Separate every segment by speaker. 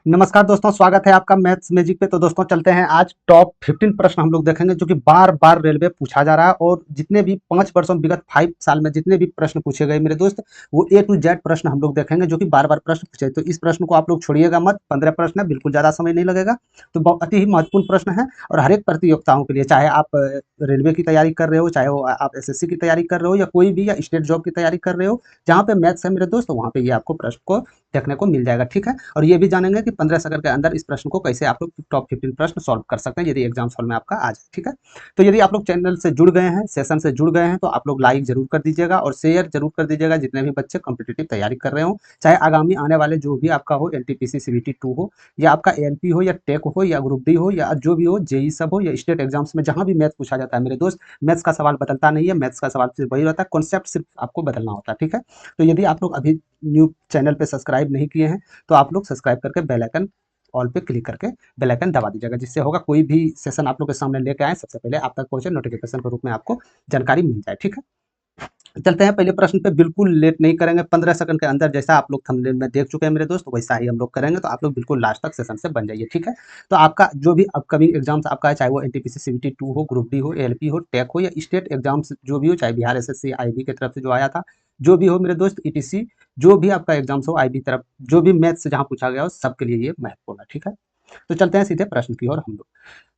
Speaker 1: नमस्कार दोस्तों, स्वागत है आपका मैथ्स मैजिक पे। तो दोस्तों चलते हैं, आज टॉप 15 प्रश्न हम लोग देखेंगे जो कि बार बार रेलवे पूछा जा रहा है। और जितने भी 5 वर्षों विगत 5 साल में जितने भी प्रश्न पूछे गए मेरे दोस्त, वो ए टू जेड प्रश्न हम लोग देखेंगे जो कि बार बार प्रश्न पूछे। तो इस प्रश्न को आप लोग छोड़िएगा मत। 15 प्रश्न है, बिल्कुल ज़्यादा समय नहीं लगेगा। तो बहुत अति ही महत्वपूर्ण प्रश्न है और हर एक प्रतियोगिताओं के लिए, चाहे आप रेलवे की तैयारी कर रहे हो, चाहे वो आप एसएससी की तैयारी कर रहे हो, या कोई भी या स्टेट जॉब की तैयारी कर रहे हो, जहाँ पे मैथ्स है मेरे दोस्त, वहाँ पे ये आपको प्रश्न को देखने को मिल जाएगा। ठीक है। और ये भी जानेंगे कि 15 सेकंड के अंदर इस प्रश्न को कैसे आप लोग टॉप 15 प्रश्न सॉल्व कर सकते हैं यदि एग्जाम हॉल में आपका आ जाए। ठीक है। तो यदि आप लोग चैनल से जुड़ गए हैं, सेशन से जुड़ गए हैं, तो आप लोग लाइक जरूर कर दीजिएगा और शेयर जरूर कर दीजिएगा जितने भी बच्चे कॉम्पिटिटिव तैयारी कर रहे हो, चाहे आगामी आने वाले जो भी आपका हो, एनटीपीसी सीबीटी 2 हो, या आपका एएलपी हो, या टेक हो, या ग्रुप डी हो, या जो भी हो, जेई सब हो, या स्टेट एग्जाम्स में जहां भी मैथ पूछा जाता है मेरे दोस्त, मैथ्स का सवाल बदलता नहीं है। मैथ्स का सवाल सिर्फ वही रहता है, कॉन्सेप्ट सिर्फ आपको बदलना होता है। ठीक है। तो यदि आप लोग अभी न्यू चैनल पे सब्सक्राइब नहीं किए हैं, तो आप लोग सब्सक्राइब करके बेल आइकन ऑल पे क्लिक करके बेल आइकन दबा दीजिएगा, जिससे होगा कोई भी सेशन आप लोग के सामने लेके आए सबसे पहले आप तक पहुंचे, नोटिफिकेशन के रूप में आपको जानकारी मिल जाए। ठीक है। चलते हैं पहले प्रश्न पे। बिल्कुल लेट नहीं करेंगे, 15 सेकंड के अंदर जैसा आप लोग थंबनेल में देख चुके हैं मेरे दोस्त, वैसा ही हम लोग करेंगे। तो आप लोग बिल्कुल लास्ट तक सेशन से बन जाइए। ठीक है। तो आपका जो भी अपकमिंग एग्जाम्स आपका है, चाहे वो एनटीपीसी सीबीटी 2 हो, ग्रुप डी हो, एएलपी हो, टेक हो, या स्टेट एग्जाम्स जो भी हो, चाहे बिहार एसएससी आईबी की तरफ से जो आया था, जो भी हो मेरे दोस्त, ईटीसी जो भी आपका एग्जाम्स हो आईबी तरफ, जो भी मैथ से जहाँ पूछा गया हो, सबके लिए ये महत्वपूर्ण है। ठीक है। तो चलते हैं सीधे प्रश्न की ओर। हम लोग,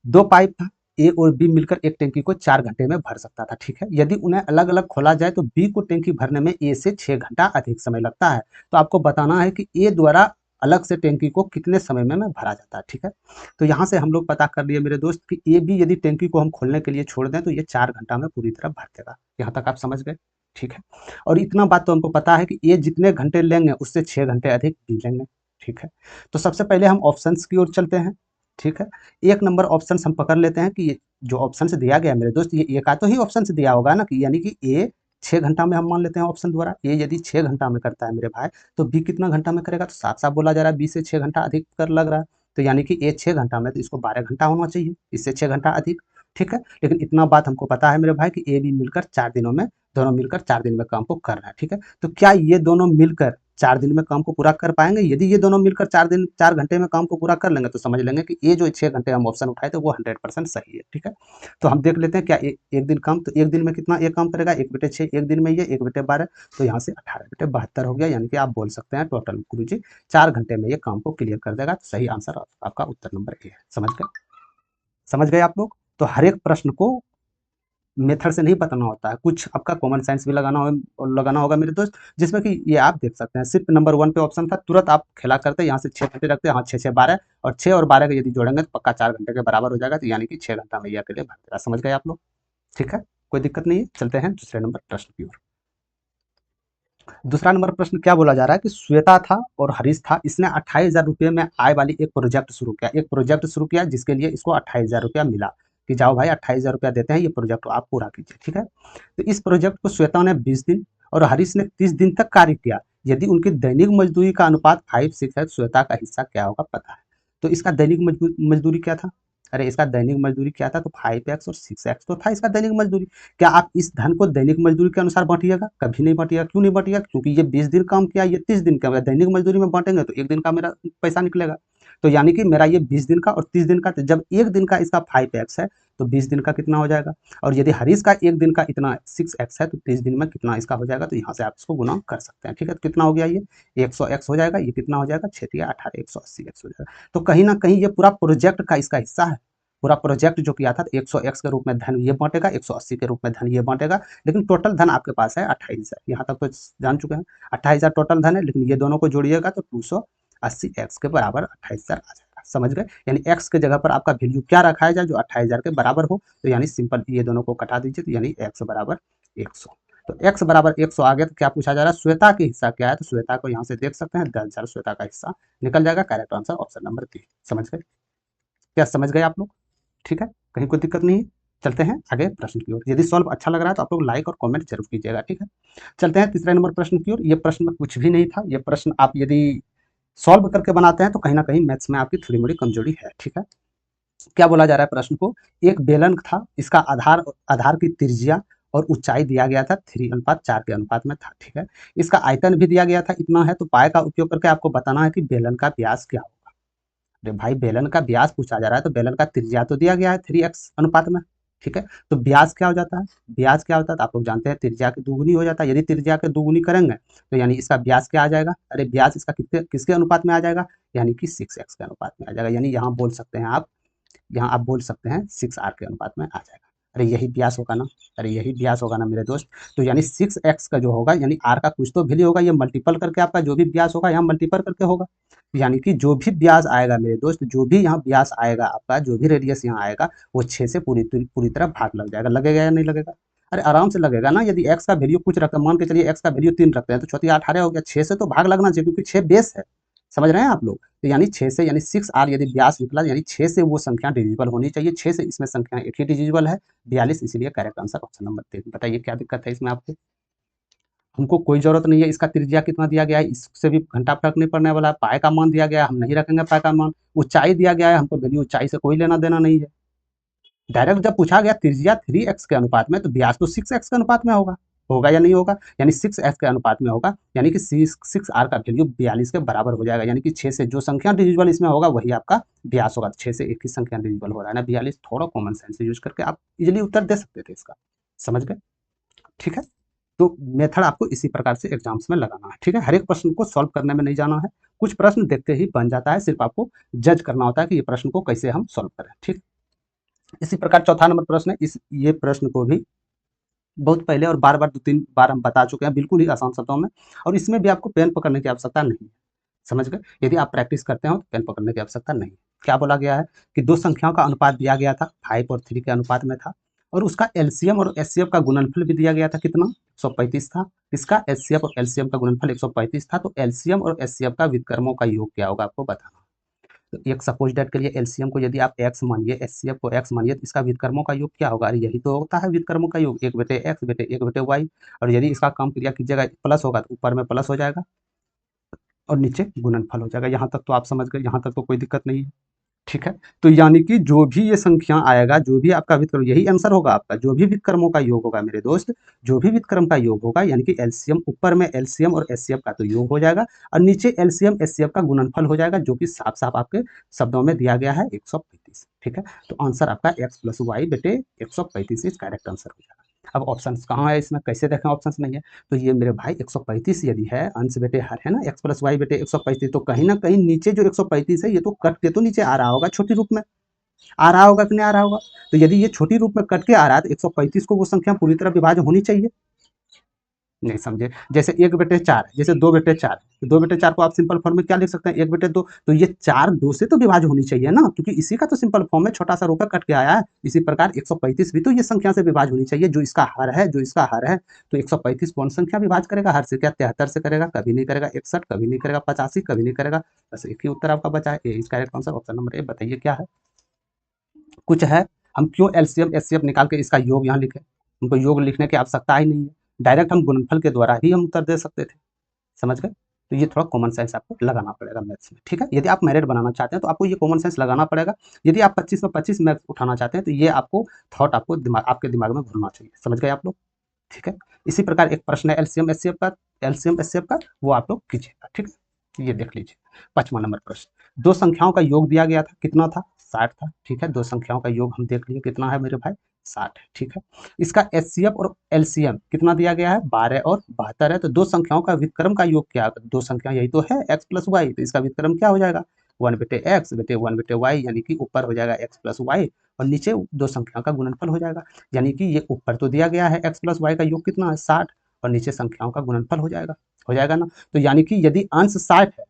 Speaker 1: दो पाइप था, ए और बी मिलकर एक टैंकी को 4 घंटे में भर सकता था। ठीक है। यदि उन्हें अलग अलग खोला जाए तो बी को टैंकी भरने में ए से 6 घंटा अधिक समय लगता है। तो आपको बताना है कि ए द्वारा अलग से टैंकी को कितने समय में भरा जाता है। ठीक है। तो यहाँ से हम लोग पता कर लिए मेरे दोस्त कि ए बी यदि टैंकी को हम खोलने के लिए छोड़ दें तो ये 4 घंटा में पूरी तरह भर देगा। यहाँ तक आप समझ गए। ठीक है। और इतना बात तो हमको पता है कि ए जितने घंटे लेंगे उससे 6 घंटे अधिक बी लेंगे। ठीक है। तो सबसे पहले हम ऑप्शंस की ओर चलते हैं। ठीक है। एक नंबर ऑप्शन हम पकड़ लेते हैं कि ये जो ऑप्शन से दिया गया है मेरे दोस्त, ये एक का तो ही ऑप्शन से दिया होगा ना, कि यानी कि ए 6 घंटा में हम मान लेते हैं ऑप्शन द्वारा। ए यदि 6 घंटा में करता है मेरे भाई, तो बी कितना घंटा में करेगा? तो साफ साफ बोला जा रहा है बी से 6 घंटा अधिक कर लग रहा है। तो यानी कि ए 6 घंटा में, तो इसको 12 घंटा होना चाहिए, इससे 6 घंटा अधिक। ठीक है। लेकिन इतना बात हमको पता है मेरे भाई कि ए बी मिलकर 4 दिनों में, दोनों मिलकर 4 दिन में काम को कर रहा है। ठीक है। तो क्या ये दोनों मिलकर 4 दिन में काम को पूरा कर पाएंगे? यदि ये दोनों मिलकर 4 घंटे में काम को पूरा कर लेंगे तो समझ लेंगे कि ये जो 6 घंटे हम ऑप्शन उठाए थे वो 100% सही है। ठीक है। तो हम देख लेते हैं क्या एक दिन काम, तो एक दिन में कितना ये काम करेगा? 1/6, एक दिन में ये 1/12, तो यहाँ से 18/72 हो गया। यानी कि आप बोल सकते हैं टोटल गुरु जी 4 घंटे में ये काम को क्लियर कर देगा। तो सही आंसर आपका उत्तर नंबर ए है। समझ गए? समझ गए आप लोग? तो हर एक प्रश्न को मेथड से नहीं बताना होता है, कुछ आपका कॉमन सेंस भी लगाना होगा मेरे दोस्त, जिसमें कि ये आप देख सकते हैं सिर्फ नंबर 1 पे ऑप्शन था, तुरंत आप खेला करते यहाँ से 6 घंटे रखते हैं, हाँ 6 6 12, और 6 और 12 का यदि जोड़ेंगे तो पक्का 4 घंटे के बराबर हो जाएगा। तो यानी कि 6 घंटा में ये अकेले भर देगा। समझ गए आप लोग? ठीक है। कोई दिक्कत नहीं है। चलते हैं दूसरे नंबर प्रश्न की ओर। दूसरा नंबर प्रश्न क्या बोला जा रहा है कि श्वेता था और हरीश था, इसने 28,000 रुपये में आय वाली एक प्रोजेक्ट शुरू किया। एक प्रोजेक्ट शुरू किया जिसके लिए इसको 28,000 रुपया मिला, कि जाओ भाई 28,000 रुपया देते हैं, ये प्रोजेक्ट आप पूरा कीजिए। ठीक है। तो इस प्रोजेक्ट को श्वेता ने 20 दिन और हरीश ने 30 दिन तक कार्य किया। यदि उनकी दैनिक मजदूरी का अनुपात 5:6 है, श्वेता का हिस्सा क्या होगा? पता है। तो इसका दैनिक मजदूरी क्या था? अरे इसका दैनिक मजदूरी क्या था? तो 5x और 6x तो था इसका दैनिक मजदूरी। क्या आप इस धन को दैनिक मजदूरी के अनुसार बांटिएगा? कभी नहीं बांटिएगा। क्यों नहीं बांटिएगा? क्योंकि ये 20 दिन काम किया, ये 30 दिन का, दैनिक मजदूरी में बांटेंगे तो एक दिन का मेरा पैसा निकलेगा। तो यानी कि मेरा ये 20 दिन का और 30 दिन का, तो जब एक दिन का इसका 5x है तो 20 दिन का कितना हो जाएगा? और यदि हरीश का एक दिन का इतना 6x है तो 30 दिन में कितना इसका हो जाएगा? तो यहाँ से आप इसको गुना कर सकते हैं। ठीक है। तो कितना हो गया? ये 100x हो जाएगा। ये कितना हो जाएगा? 6×18 180x हो जाएगा। तो कहीं ना कहीं ये पूरा प्रोजेक्ट का इसका हिस्सा है। पूरा प्रोजेक्ट जो किया था, तो 100x के रूप में धन ये बांटेगा, 180 के रूप में धन ये बांटेगा, लेकिन टोटल धन आपके पास है 28,000। यहाँ तक तो जान चुके हैं 28,000 टोटल धन है, लेकिन ये दोनों को जोड़िएगा तो 280x के बराबर 28,000 आ जाएगा। समझ गए? यानी x के जगह पर आपका वैल्यू क्या रखा जाए जो 28,000 के बराबर हो। तो यानी सिंपल ये दोनों को कटा दीजिए, तो यानी x बराबर 100। तो x बराबर 100 आ गया। तो क्या पूछा जा रहा है? श्वेता के हिस्सा क्या है? तो श्वेता को यहाँ से देख सकते हैं 10,000 श्वेता का हिस्सा निकल जाएगा। Correct answer option number 3। समझ गए? क्या समझ गए आप लोग? ठीक है। कहीं कोई दिक्कत नहीं है। चलते हैं आगे प्रश्न की ओर। यदि सॉल्व अच्छा लग रहा है तो आप लोग लाइक और कमेंट जरूर कीजिएगा। ठीक है। चलते हैं तीसरे नंबर प्रश्न की ओर। ये प्रश्न में कुछ भी नहीं था। ये प्रश्न आप यदि सॉल्व करके बनाते हैं तो कहीं ना कहीं मैथ्स में आपकी थोड़ी मोड़ी कमजोरी है। ठीक है। क्या बोला जा रहा है प्रश्न को? एक बेलन था, इसका आधार आधार की त्रिज्या और ऊंचाई दिया गया था 3:4 के अनुपात में था। ठीक है। इसका आयतन भी दिया गया था, इतना है। तो पाए का उपयोग करके आपको बताना है कि बेलन का व्यास क्या हो। अरे भाई बेलन का व्यास पूछा जा रहा है तो बेलन का त्रिज्या तो दिया गया है 3x अनुपात में। ठीक है, तो व्यास क्या हो जाता है, व्यास क्या होता है तो आप लोग जानते हैं त्रिज्या की दुगुनी हो जाता है। यदि त्रिज्या के दुगुनी करेंगे तो यानी इसका व्यास क्या आ जाएगा, अरे व्यास इसका कितने किसके अनुपात में आ जाएगा, यानी कि 6x के अनुपात में आ जाएगा। यानी यहाँ बोल सकते हैं आप, यहाँ आप बोल सकते हैं 6r के अनुपात में आ जाएगा। अरे यही व्यास होगा ना, अरे यही व्यास होगा ना मेरे दोस्त। तो यानी 6x का जो होगा यानी r का कुछ तो वैल्यू होगा, ये मल्टीपल करके आपका जो भी व्यास होगा यहाँ मल्टीपल करके होगा। यानी कि जो भी व्यास आएगा मेरे दोस्त, जो भी यहाँ व्यास आएगा आपका, जो भी रेडियस यहाँ आएगा वो 6 से पूरी तरह भाग लग जाएगा। लगेगा या नहीं लगेगा, अरे आराम से लगेगा ना। यदि x का वैल्यू कुछ रखते हैं, मान के चलिए x का वैल्यू 3 रखते हैं तो 4 18 हो गया, 6 से तो भाग लगना चाहिए क्योंकि 6 बेस है। समझ रहे हैं आप लोग, तो यानी 6 से यानी 6r यदि व्यास निकला यानी 6 से वो संख्या डिविजिबल होनी चाहिए। 6 से इसमें संख्या एक ही डिविजिबल है 42, इसीलिए करेक्ट आंसर ऑप्शन नंबर 3। बताइए क्या दिक्कत है इसमें आपको। हमको कोई जरूरत नहीं है इसका त्रिज्या कितना दिया गया है, इससे भी घंटा फर्क नहीं पड़ने वाला है। पाए का मान दिया गया है, हम नहीं रखेंगे पाए का मान। ऊंचाई दिया गया है, हमको वैल्यू ऊंचाई से कोई लेना देना नहीं है। डायरेक्ट जब पूछा गया त्रिज्या 3x के अनुपात में तो व्यास तो 6x के अनुपात में होगा, होगा या नहीं होगा, यानी 6x के अनुपात में होगा। यानी कि 6r का वैल्यू 42 के बराबर हो जाएगा। यानी कि 6 से जो संख्या डिविजिबल इसमें होगा वही आपका व्यास होगा। 6 से एक ही संख्या डिविजिबल हो रहा है ना 42। थोड़ा कॉमन सेंस यूज करके आप इजिली उत्तर दे सकते थे इसका। समझ गए, ठीक है। तो मेथड आपको इसी प्रकार से एग्जाम्स में लगाना है। ठीक है, हर एक प्रश्न को सॉल्व करने में नहीं जाना है, कुछ प्रश्न देखते ही बन जाता है, सिर्फ आपको जज करना होता है कि ये प्रश्न को कैसे हम सॉल्व करें। ठीक, इसी प्रकार चौथा नंबर प्रश्न है। ये प्रश्न को भी बहुत पहले और बार बार 2-3 बार हम बता चुके हैं, बिल्कुल ही आसान शब्दों में, और इसमें भी आपको पेन पकड़ने की आवश्यकता नहीं है। समझ गए, यदि आप प्रैक्टिस करते हो तो पेन पकड़ने की आवश्यकता नहीं। क्या बोला गया है कि दो संख्याओं का अनुपात दिया गया था 5 और 3 के अनुपात में था, और उसका एलसीएम और एचसीएफ का गुणनफल भी दिया गया था कितना, 135 था। इसका एचसीएफ और एलसीएम का गुणनफल 135 था, तो एलसीएम और एचसीएफ का व्युत्क्रमों का योग क्या होगा आपको बताना। तो एक सपोज डेट के लिए एलसीएम को यदि आप x मानिए, एचसीएफ को x मानिए, तो इसका व्युत्क्रमों का योग क्या होगा, अरे यही तो होता है व्युत्क्रमों का योग, 1/x बेटे 1/y। और यदि इसका काम क्रिया कीजिएगा प्लस होगा तो ऊपर में प्लस हो जाएगा और नीचे गुणनफल हो जाएगा। यहाँ तक तो आप समझ गए, यहाँ तक तो कोई दिक्कत नहीं है। ठीक है, तो यानी कि जो भी ये संख्या आएगा, जो भी आपका व्युत्क्रम, यही आंसर होगा आपका, जो भी व्युत्क्रमों का योग होगा मेरे दोस्त, जो भी व्युत्क्रम का योग होगा, यानी कि एलसीएम, ऊपर में एलसीएम और एचसीएफ का तो योग हो जाएगा और नीचे एलसीएम एचसीएफ का गुणनफल हो जाएगा, जो कि साफ साफ आपके शब्दों में दिया गया है 135। ठीक है, तो आंसर आपका x प्लस वाई बेटे 135 इज करेक्ट आंसर हो जाएगा। अब ऑप्शन कहाँ है इसमें, कैसे देखें ऑप्शन नहीं है, तो ये मेरे भाई 135 यदि है, अंश बेटे हर है ना, x प्लस वाई बेटे 135, तो कहीं ना कहीं नीचे जो 135 है ये तो कट के तो नीचे आ रहा होगा, छोटी रूप में आ रहा होगा कि नहीं आ रहा होगा। तो यदि ये छोटी रूप में कट के आ रहा है तो 135 को वो संख्या पूरी तरह विभाज्य होनी चाहिए। नहीं समझे, जैसे 1/4 है, जैसे 2/4, तो 2/4 को आप सिंपल फॉर्म में क्या लिख सकते हैं, 1/2। तो ये 4 2 से तो विभाज्य होनी चाहिए ना, क्योंकि इसी का तो सिंपल फॉर्म में छोटा सा रुपया कट के आया है। इसी प्रकार 135 भी तो ये संख्या से विभाज्य होनी चाहिए, जो इसका हर है, जो इसका हर है। तो 135 कौन संख्या विभाज्य करेगा हर से, क्या 73 से करेगा, कभी नहीं करेगा, 61 कभी नहीं करेगा, 85 कभी नहीं करेगा। बस एक ही उत्तर आपका बचा है, इसका correct answer option number A. बताइए क्या है, कुछ है, हम क्यों एलसीएम एचसीएफ निकाल के इसका योग यहाँ लिखे, हमको योग लिखने की आवश्यकता ही नहीं है, डायरेक्ट हम गुणनफल के द्वारा ही हम उत्तर दे सकते थे। समझ गए, तो ये थोड़ा कॉमन सेंस आपको लगाना पड़ेगा मैथ्स में। ठीक है, यदि आप मेरिट बनाना चाहते हैं तो आपको ये कॉमन सेंस लगाना पड़ेगा। यदि आप 25 में 25 मैथ्स उठाना चाहते हैं तो ये आपको थॉट आपको आपके दिमाग में घूमना चाहिए। समझ गए आप लोग, ठीक है। इसी प्रकार एक प्रश्न है एलसीएम एचसीएफ का, एलसीएम एचसीएफ का वो आप लोग कीजिएगा। ठीक है, ये देख लीजिए 5वां नंबर प्रश्न। दो संख्याओं का योग दिया गया था, कितना था, 60 था। ठीक है, दो संख्याओं का योग हम देख लिए कितना है मेरे भाई, 60 है। ठीक है, इसका एचसीएफ और एलसीएम कितना दिया गया है, 12 और 72 है। तो दो संख्याओं का व्युत्क्रम का योग क्या, दो संख्या यही तो है x प्लस वाई, तो इसका व्युत्क्रम क्या हो जाएगा, 1/x बेटे 1/y, यानी कि ऊपर हो जाएगा x प्लस वाई और नीचे दो संख्याओं का गुणनफल हो जाएगा। यानी कि ये ऊपर तो दिया गया है x प्लस वाई का योग कितना है 60 और नीचे संख्याओं का गुणनफल हो जाएगा ना। तो यानी कि यदि अंश 60 है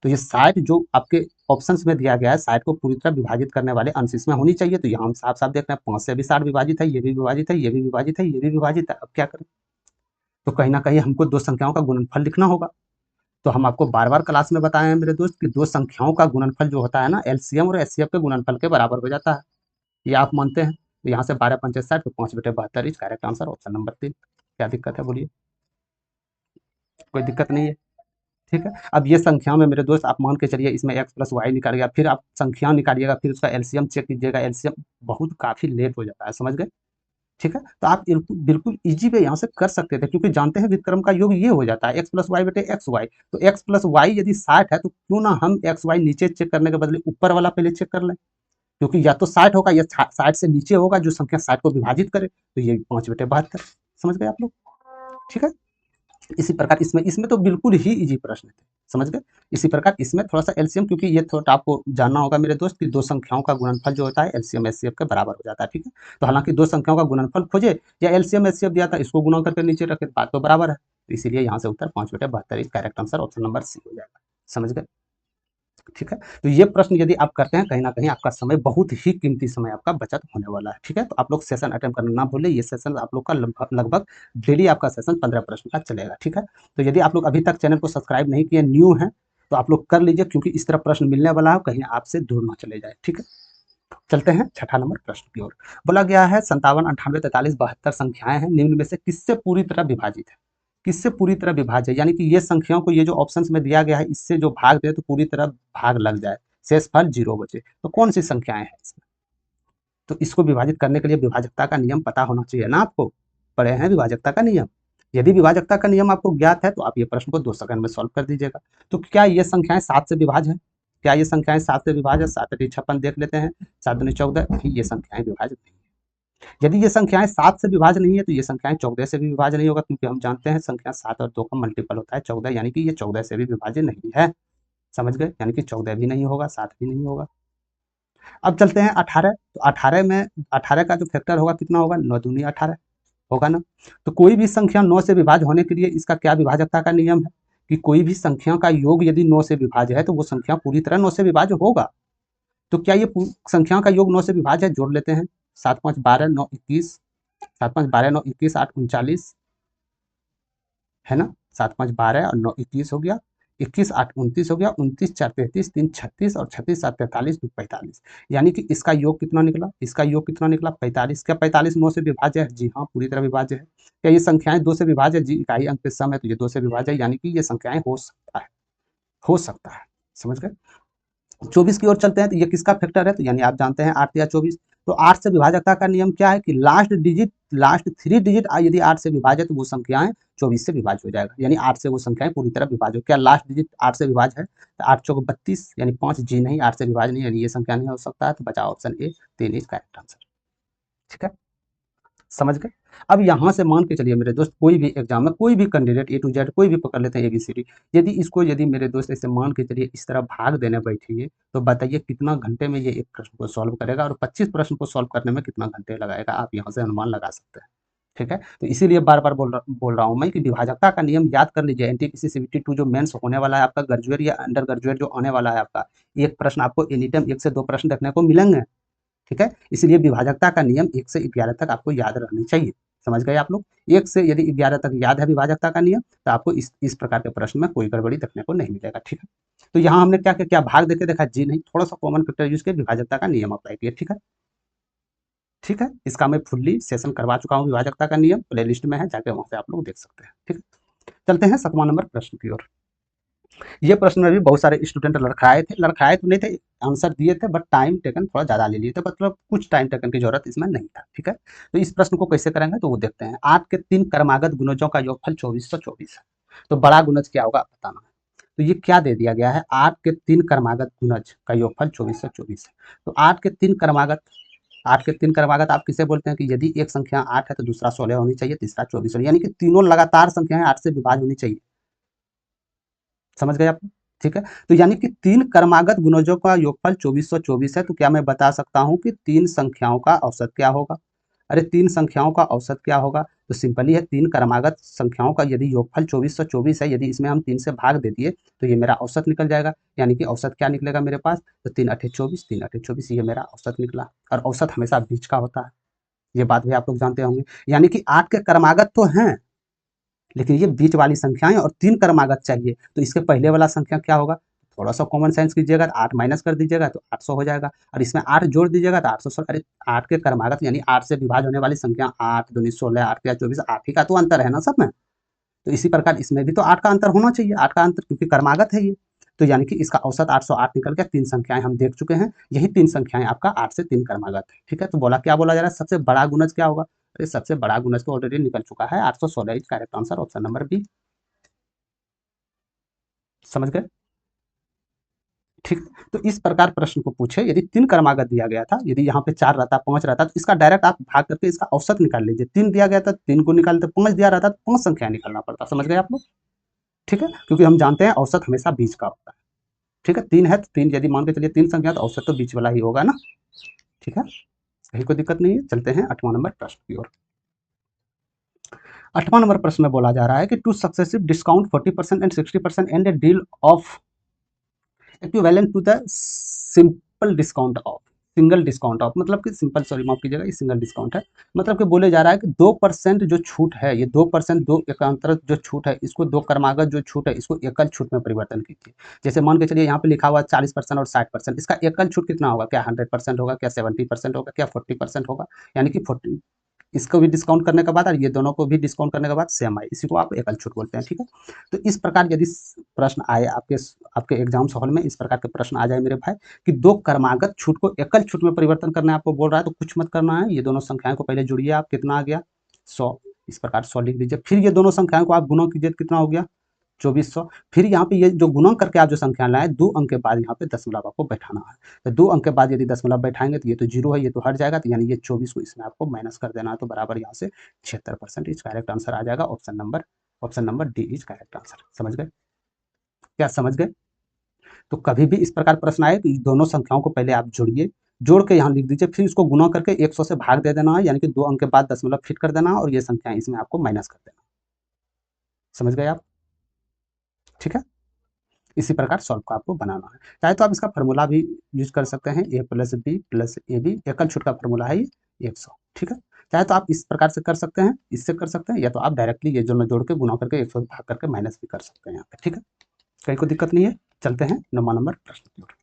Speaker 1: तो ये 60 जो आपके ऑप्शंस में दिया गया है, 60 को पूरी तरह विभाजित करने वाले अंश इसमें होनी चाहिए। तो यहाँ हम साफ साफ देख रहे हैं 5 से भी 60 विभाजित है, ये भी विभाजित है, ये भी विभाजित है, ये भी विभाजित है। अब क्या करें, तो कहीं ना कहीं हमको दो संख्याओं का गुणनफल लिखना होगा। तो हम आपको बार बार क्लास में बताए हैं मेरे दोस्त कि दो संख्याओं का गुणनफल जो होता है ना, एलसीएम और एचसीएफ के गुणनफल के बराबर हो जाता है। ये आप मानते हैं, तो यहाँ से 12 पंचे 60, तो 5/72 is correct answer option number 3। क्या दिक्कत है बोलिए, कोई दिक्कत नहीं है। ठीक है, अब ये संख्या में मेरे दोस्त आप मान के चलिए इसमें x प्लस वाई निकालिएगा, फिर आप संख्या निकालिएगा, फिर उसका एलसीएम चेक कीजिएगा, एलसीएम बहुत काफ़ी लेट हो जाता है। समझ गए, ठीक है, तो आप बिल्कुल बिल्कुल ईजी वे यहाँ से कर सकते थे, क्योंकि जानते हैं व्युत्क्रम का योग ये हो जाता है एक्स प्लस वाई बटे एक्स वाई। तो एक्स प्लस वाई यदि 60 है तो क्यों ना हम एक्स वाई नीचे चेक करने के बदले ऊपर वाला पहले चेक कर लें, क्योंकि या तो 60 होगा या 60 से नीचे होगा जो संख्या 60 को विभाजित करे, तो ये 5/72। समझ गए आप लोग? ठीक है, इसी प्रकार इसमें इसमें तो बिल्कुल ही इजी प्रश्न थे, समझ गए? इसी प्रकार इसमें थोड़ा सा एलसीएम, क्योंकि ये थोड़ा आपको जानना होगा मेरे दोस्त कि दो संख्याओं का गुणनफल जो होता है एलसीएम एचसीएफ के बराबर हो जाता है। ठीक है, तो हालांकि दो संख्याओं का गुणनफल खोजे या एलसीएम एचसीएफ दिया था, इसको गुणा करके नीचे रखे, बात तो बराबर है, तो इसीलिए यहाँ से उत्तर 5/72 is correct answer, option number C हो जाएगा। समझ गए? ठीक है, तो ये प्रश्न यदि आप करते हैं, कहीं ना कहीं आपका समय बहुत ही कीमती समय आपका बचत होने वाला है। ठीक है, तो आप लोग सेशन अटेम्प्ट करना ना भूलें, ये सेशन आप लोग का लगभग डेली आपका सेशन 15 प्रश्न का चलेगा। ठीक है, तो यदि आप लोग अभी तक चैनल को सब्सक्राइब नहीं किए, न्यू हैं, तो आप लोग कर लीजिए, क्योंकि इस तरह प्रश्न मिलने वाला है, कहीं आपसे दूर ना चले जाए। ठीक है, चलते हैं छठा नंबर प्रश्न की ओर। बोला गया है 57, 98, 43, 72 संख्याएं हैं, निम्न में से किससे पूरी तरह विभाजित है? किससे पूरी तरह विभाज्य है, यानी कि ये संख्याओं को, ये जो ऑप्शंस में दिया गया है, इससे जो भाग दे तो पूरी तरह भाग लग जाए, शेषफल 0 बचे, तो कौन सी संख्याएं हैं इसमें? तो इसको विभाजित करने के लिए विभाजकता का नियम पता होना चाहिए ना आपको, पढ़े हैं विभाजकता का नियम? यदि विभाजकता का नियम आपको ज्ञात है तो आप ये प्रश्न को 2 सेकंड में सॉल्व कर दीजिएगा। तो क्या ये संख्याएं 7 से विभाज्य है? क्या ये संख्याएं 7 से विभाज्य है? 7 × 56 देख लेते हैं, 7 दूनी 14, ये संख्याएं विभाज्य नहीं है। यदि ये संख्याएं 7 से विभाज्य नहीं है तो ये संख्याएं 14 से भी विभाज्य नहीं होगा, क्योंकि हम जानते हैं संख्या 7 और 2 का मल्टीपल होता है 14, यानी कि ये 14 से भी विभाज्य नहीं है। समझ गए? यानी कि 14 भी नहीं होगा, 7 भी नहीं होगा। अब चलते हैं 18, तो 18 में 18 का जो फैक्टर होगा कितना होगा? 9 दूनी 18 होगा ना। तो कोई भी संख्या 9 से विभाज्य होने के लिए इसका क्या विभाजकता का नियम है कि कोई भी संख्या का योग यदि 9 से विभाज्य है तो वो संख्या पूरी तरह 9 से विभाज्य होगा। तो क्या ये संख्या का योग 9 से विभाज्य है? जोड़ लेते हैं, 7 5 12 9 21, 7 5 12 9 21 8 39 है ना, 7 5 12 और 9 21 हो गया, 21 8 29 हो गया, 29 4 33 3 36 और 36 7 43 2 45, यानी कि इसका योग कितना निकला? इसका योग कितना निकला? 45। क्या 45 9 से विभाज्य है? जी हाँ, पूरी तरह विभाज्य है। क्या ये संख्याएं 2 से विभाज्य है? जी, इकाई अंक के सम है तो ये 2 से विभाज्य है, यानी कि ये संख्याएं हो सकता है, हो सकता है। समझ गए? 24 की ओर चलते हैं, तो ये किसका फैक्टर है? तो यानी आप जानते हैं 8 या 24। तो 8 से विभाजकता का नियम क्या है कि लास्ट 3 डिजिट यदि 8 से विभाज्य है तो वो संख्याएं 24 से विभाज्य हो जाएगा, यानी 8 से वो संख्याएं पूरी तरह विभाज्य हो। क्या लास्ट डिजिट 8 से विभाज्य है? तो 8 चौक 32, यानी 5 जी नहीं, 8 से विभाज्य नहीं, यानी ये संख्या नहीं हो सकता है, तो बचा option A, 3 is correct answer. ठीक है, समझ गए? अब यहाँ से मान के चलिए मेरे दोस्त, कोई भी एग्जाम में कोई भी कैंडिडेट ए टू जेड कोई भी पकड़ लेते हैं ABCD, यदि मेरे दोस्त ऐसे मान के चलिए इस तरह भाग देने बैठिए, तो बताइए कितना घंटे में ये एक प्रश्न को सॉल्व करेगा और 25 प्रश्न को सॉल्व करने में कितना घंटे लगाएगा, आप यहाँ से अनुमान लगा सकते हैं। ठीक है, तो इसीलिए बार बार बोल रहा हूँ मैं कि विभाजकता का नियम याद कर लीजिए। NTPC CBT2 जो मेंस होने वाला है आपका, ग्रेजुएट या अंडर ग्रेजुएट जो आने वाला है आपका, एक प्रश्न आपको एनी टाइम 1 से 2 प्रश्न देखने को मिलेंगे। ठीक है, इसलिए विभाजकता का नियम 1 से 11 तक आपको याद रहनी चाहिए। समझ गए आप लोग? 1 से यदि 11 तक याद है विभाजकता का नियम, तो आपको इस प्रकार के प्रश्न में कोई गड़बड़ी देखने को नहीं मिलेगा। ठीक है, तो यहाँ हमने क्या क्या भाग देके देखा? जी नहीं, थोड़ा सा कॉमन फैक्टर यूज के विभाजकता का नियम अप्लाई किया। ठीक है, ठीक है, इसका मैं फुल्ली सेशन करवा चुका हूँ, विभाजकता का नियम प्ले लिस्ट में है, जाके वहां से आप लोग देख सकते हैं। ठीक है, चलते हैं 7वां नंबर प्रश्न की ओर। ये प्रश्न में भी बहुत सारे स्टूडेंट लड़खड़ाए तो नहीं थे, आंसर दिए थे, बट टाइम टेकन थोड़ा ज़्यादा ले लिए थे, मतलब कुछ टाइम टेकन की जरूरत इसमें नहीं था। ठीक है, तो इस प्रश्न को कैसे करेंगे तो वो देखते हैं। 8 के 3 क्रमागत गुणजों का योगफल 2424 है, तो बड़ा गुणज क्या होगा बताना है। तो ये क्या दे दिया गया है? 8 के 3 क्रमागत गुणज का योगफल 2424 है। तो 8 के 3 क्रमागत आप किसे बोलते हैं कि यदि एक संख्या 8 है तो दूसरा 16 होनी चाहिए, तीसरा 24 होनी, यानी कि तीनों लगातार संख्याएं 8 से विभाज्य होनी चाहिए। समझ गए आप? ठीक है, तो यानी कि 3 क्रमागत गुणजों का योगफल 2424 है, तो क्या मैं बता सकता हूं कि 3 संख्याओं का औसत क्या होगा? अरे 3 संख्याओं का औसत क्या होगा? तो सिंपली है, 3 क्रमागत संख्याओं का यदि योगफल 2424 है, यदि इसमें हम 3 से भाग दे दिए तो ये मेरा औसत निकल जाएगा, यानी कि औसत क्या निकलेगा मेरे पास? तो 3 8 24, 3 8 24, ये मेरा औसत निकला, और औसत हमेशा बीच का होता है, ये बात भी आप लोग जानते होंगे। यानी कि 8 के क्रमागत तो हैं, लेकिन ये बीच वाली संख्याएं और 3 क्रमागत चाहिए, तो इसके पहले वाला संख्या क्या होगा? थोड़ा सा कॉमन सेंस कीजिएगा, 8 माइनस कर दीजिएगा तो 800 हो जाएगा, और इसमें 8 जोड़ दीजिएगा तो 800। अरे 8 के क्रमागत यानी 8 से विभाज्य होने वाली संख्या 8 दूनी 16, 8 या 24, 8 ही का तो अंतर है ना सब में। तो इसी प्रकार इसमें भी तो 8 का अंतर होना चाहिए, 8 का अंतर, क्योंकि क्रमागत है ये। तो यानी कि इसका औसत 808 निकल गया। 3 संख्याएं हम देख चुके हैं, यही 3 संख्याएं आपका 8 से 3 क्रमागत है। ठीक है, तो क्या बोला जा रहा है? सबसे बड़ा गुणज क्या होगा? अरे सबसे बड़ा गुणज तो ऑलरेडी निकल चुका है, 816 is correct answer, option number B. समझ गए? ठीक। तो इस प्रकार प्रश्न को पूछे, यदि 3 क्रमागत दिया गया था, यदि यहाँ पे 4 रहता, 5 रहता, तो इसका डायरेक्ट आप भाग करके इसका औसत निकाल लीजिए। 3 दिया गया था, 3 को निकालते, 5 दिया रहता तो 5 संख्या निकालना पड़ता। समझ गए आप लोग? ठीक है, क्योंकि हम जानते हैं औसत हमेशा बीच का होता है। ठीक है, 3 है तो 3, यदि मान के चलिए 3 संख्या तो औसत तो बीच वाला ही होगा ना। ठीक है, कहीं कोई दिक्कत नहीं है। चलते हैं 8वां नंबर प्रश्न की ओर। 8वां नंबर प्रश्न में बोला जा रहा है कि two successive discount 40% and 60% and a deal of equivalent to the simple discount of, single discount of, मतलब कि सिंपल, सॉरी माफ कीजिएगा, ये सिंगल डिस्काउंट है। मतलब कि बोले जा रहा है कि 2% जो छूट है, ये 2%, दो एकांतरित जो छूट है, इसको दो क्रमागत जो छूट है, इसको एकल छूट में परिवर्तन कीजिए। जैसे मान के चलिए यहाँ पे लिखा हुआ 40% और 60%, इसका एकल छूट कितना होगा? क्या 100% होगा, क्या 70% होगा, क्या 40% होगा? यानी कि 40, इसको भी डिस्काउंट करने के बाद और ये दोनों को भी डिस्काउंट करने के बाद सेम आए, इसी को आप एकल छूट बोलते हैं। ठीक है, तो इस प्रकार यदि प्रश्न आए आपके आपके एग्जाम हॉल में, इस प्रकार के प्रश्न आ जाए मेरे भाई कि दो क्रमागत छूट को एकल छूट में परिवर्तन करना है, आपको बोल रहा है, तो कुछ मत करना है, ये दोनों संख्याओं को पहले जोड़िए आप, कितना आ गया? 100। इस प्रकार 100 लिख दीजिए, फिर ये दोनों संख्याओं को आप गुणा कीजिए, कितना हो गया? 2400। फिर यहाँ पे ये जो गुणा करके आप जो संख्या लाए, 2 अंक के बाद यहाँ पे दशमलव आपको बैठाना है। तो 2 अंक के बाद यदि दशमलव बैठाएंगे तो ये तो 0 है, ये तो हट जाएगा, तो यानी ये 24 को इसमें आपको माइनस कर देना है, तो बराबर यहाँ से 76% इज करेक्ट आंसर आ जाएगा। Option number D is correct answer. समझ गए? क्या समझ गए? तो कभी भी इस प्रकार प्रश्न आए तो दोनों संख्याओं को पहले आप जोड़िए, जोड़ के यहाँ लिख दीजिए, फिर इसको गुणा करके 100 से भाग दे देना है, यानी कि 2 अंक के बाद दशमलव फिट कर देना, और ये संख्याएं इसमें आपको माइनस कर देना। समझ गए आप? ठीक है, इसी प्रकार सॉल्व का आपको बनाना है। चाहे तो आप इसका फॉर्मूला भी यूज कर सकते हैं, A plus B plus A B, एकल छूट का फॉर्मूला है ये 100। ठीक है, चाहे तो आप इस प्रकार से कर सकते हैं, इससे कर सकते हैं, या तो आप डायरेक्टली ये जो मैं जोड़ के गुणा करके 100 भाग करके माइनस भी कर सकते हैं यहाँ पे। ठीक है, कहीं कोई दिक्कत नहीं है। चलते हैं 9वां नंबर प्रश्न की ओर।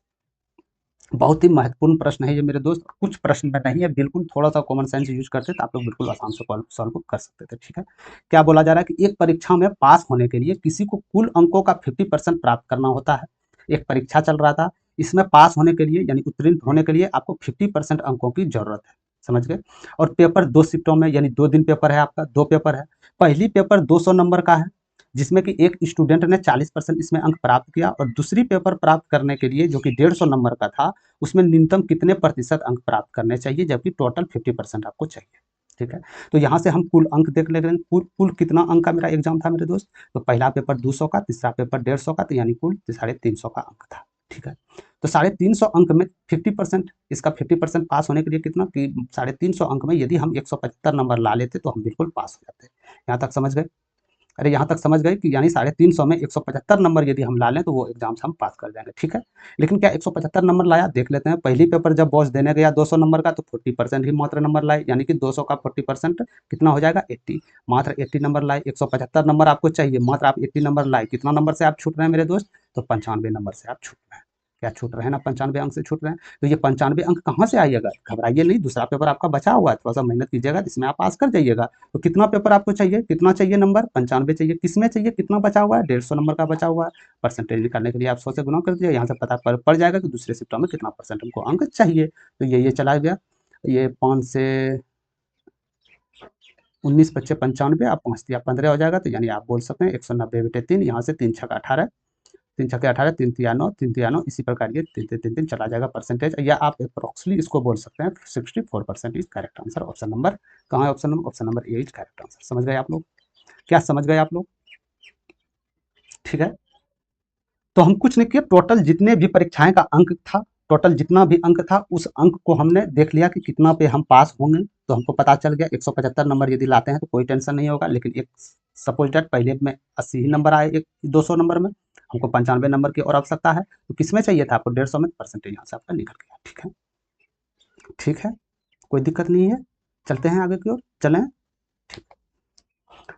Speaker 1: बहुत ही महत्वपूर्ण प्रश्न है ये मेरे दोस्त, कुछ प्रश्न में नहीं है, बिल्कुल थोड़ा सा कॉमन सेंस यूज करते तो आप लोग बिल्कुल आसान से सॉल्व कर सकते थे। ठीक है, क्या बोला जा रहा है कि एक परीक्षा में पास होने के लिए किसी को कुल अंकों का 50% प्राप्त करना होता है। एक परीक्षा चल रहा था, इसमें पास होने के लिए यानी उत्तीर्ण होने के लिए आपको 50% अंकों की जरूरत है। समझ गए? और पेपर 2 शिफ्टों में, यानी 2 दिन पेपर है आपका, 2 पेपर है। पहली पेपर 200 नंबर का है, जिसमें कि एक स्टूडेंट ने 40% इसमें अंक प्राप्त किया, और दूसरी पेपर प्राप्त करने के लिए जो कि 150 नंबर का था, उसमें न्यूनतम कितने प्रतिशत अंक प्राप्त करने चाहिए, जबकि टोटल 50% आपको चाहिए। ठीक है, तो यहाँ से हम कुल अंक देख लेते हैं, कुल कितना अंक का मेरा एग्जाम था मेरे दोस्त। तो पहला पेपर 200 का, तीसरा पेपर 150 का, तो यानी कुल 350 का अंक था। ठीक है, तो 350 अंक में 50%, इसका 50% पास होने के लिए कितना कि 350 अंक में यदि हम 175 नंबर ला लेते तो हम बिल्कुल पास हो जाते। यहाँ तक समझ गए? अरे यहाँ तक समझ गए कि यानी 350 में 175 नंबर यदि हम ला लें तो वो एग्जाम से हम पास कर जाएंगे। ठीक है, लेकिन क्या 175 नंबर लाया? देख लेते हैं। पहली पेपर जब बॉस देने गया 200 नंबर का, तो 40% ही मात्र नंबर लाए, यानी कि 200 का 40% कितना हो जाएगा? 80। मात्र 80 नंबर लाए, 175 नंबर आपको चाहिए, मात्र आप 80 नंबर लाए, कितना नंबर से आप छूट रहे हैं मेरे दोस्त? तो 95 नंबर से आप छूट रहे हैं। क्या छूट रहे हैं ना? 95 अंक से छूट रहे हैं। तो ये 95 अंक कहाँ से आइएगा? घबराइए नहीं, दूसरा पेपर आपका बचा हुआ है, थोड़ा सा मेहनत कीजिएगा, इसमें आप पास कर जाइएगा। तो कितना पेपर आपको चाहिए? कितना चाहिए नंबर? 95 चाहिए। किसमें चाहिए? कितना बचा हुआ है? 150 नंबर का बचा हुआ है। परसेंटेज निकालने के लिए आप 100 से गुना कर दीजिए, यहाँ से पता पड़ जाएगा कि दूसरे शिफ्टों में कितना परसेंट हमको अंक चाहिए। तो ये चला गया, ये 5 से 19 बच्चे 95, आप 5 दिया 15 हो जाएगा, तो यानी आप बोल सकते हैं 190 बटे 3, यहाँ से 3 छक्का 18, 3 छक्के 18, 3 तिया 9, 3 तिया 9, इसी प्रकार ये 3 चला जाएगा परसेंटेज, या आप अप्रोक्सली इसको बोल सकते हैं 64% is correct answer. Option number कहाँ है? Option number A is correct answer. समझ गए आप लोग? क्या समझ गए आप लोग? ठीक है, तो हम कुछ नहीं किए, टोटल जितने भी परीक्षाएं का अंक था, टोटल जितना भी अंक था, उस अंक को हमने देख लिया कि कितना पे हम पास होंगे, तो हमको पता चल गया 175 नंबर यदि लाते हैं तो कोई टेंशन नहीं होगा। लेकिन एक सपोज डेट पहले में 80 ही नंबर आए, एक 200 नंबर में हमको 95 नंबर की और आवश्यकता है, तो किसमें चाहिए था आपको? 150 में, परसेंटेज यहाँ से आपका निकल गया। ठीक है, ठीक है, कोई दिक्कत नहीं है। चलते हैं आगे की ओर, चलें।